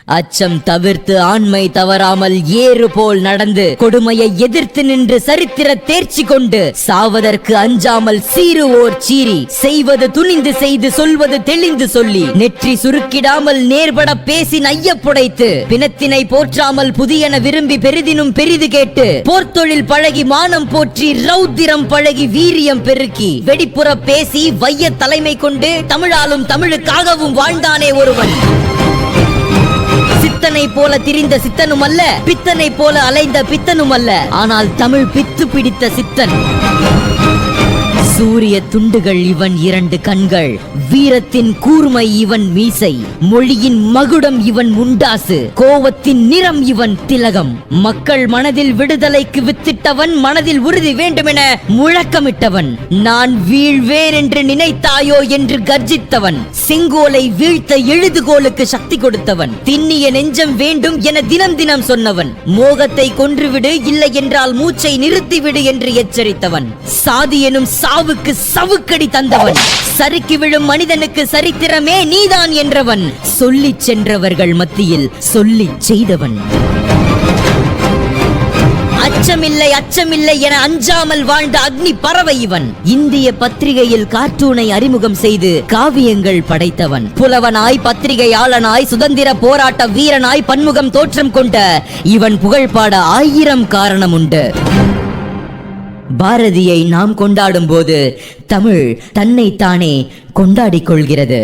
அச்சம் தவிர்த்து ஆண்மை தவறாமல் ஏறு போல் நடந்து கொடுமையை எதிர்த்து நின்று சரித்திர தேர்ச்சி கொண்டு சாவதற்கு அஞ்சாமல் சீருவோர் சீரி செய்வது துணிந்து செய்து சொல்வது தெளிந்து சொல்லி நெற்றி சுருக்கிடாமல் நேர்பட பேசி நையப்புடைத்து பிணத்தினை போற்றாமல் புதியன விரும்பி பெரிதினும் பெரிது கேட்டு போர்த்தொழில் பழகி மானம் போற்றி ரௌத்திரம் பழகி வீரியம் பெருக்கி வெடிப்புற பேசி வைய தலைமை கொண்டு தமிழாலும் தமிழுக்காகவும் வாழ்ந்தானே ஒருவன். சித்தனை போல திரிந்த சித்தனும் அல்ல, பித்தனை போல அலைந்த பித்தனும் அல்ல, ஆனால் தமிழ் பித்து பிடித்த சித்தன். சூரிய துண்டுகள் இவன் இரண்டு கண்கள், வீரத்தின் கூர்மை இவன் மீசை, மொழியின் மகுடம் இவன் முண்டாசு, கோவத்தின் நிறம் இவன் திலகம். மக்கள் மனதில் விடுதலைக்கு வித்திட்டவன், மனதில் உறுதி வேண்டுமென முழக்கமிட்டவன். நான் வீழ்வேன் என்று நினைத்தாயோ என்று கர்ஜித்தவன், செங்கோலை வீழ்த்த எழுதுகோலுக்கு சக்தி கொடுத்தவன், திண்ணிய நெஞ்சம் வேண்டும் என தினம் தினம் சொன்னவன், மோகத்தை கொன்றுவிடு இல்லை என்றால் மூச்சை நிறுத்திவிடு என்று எச்சரித்தவன், சாதி எனும் சாவுக்கு சவுக்கடி தந்தவன், சறுக்கி விழும் மனிதனுக்கு சரித்திரமே நீதான் என்றவன், சொல்லி சென்றவர்கள் மத்தியில் சொல்லி செய்தவன். அச்சமில்லை அச்சமில்லை என அஞ்சாமல் வாழ்ந்த அக்னி பறவை இவன். இந்திய பத்திரிகையில் கார்ட்டூனை அறிமுகம் செய்து காவியங்கள் படைத்தவன். புலவனாய் பத்திரிகையாளனாய் சுதந்திர போராட்ட வீரனாய் பன்முகம் தோற்றம் கொண்ட இவன் புகழ்பாட 1000 காரணம் உண்டு. பாரதியை நாம் கொண்டாடும் போது தமிழ் தன்னைத்தானே கொண்டாடிக் கொள்கிறது.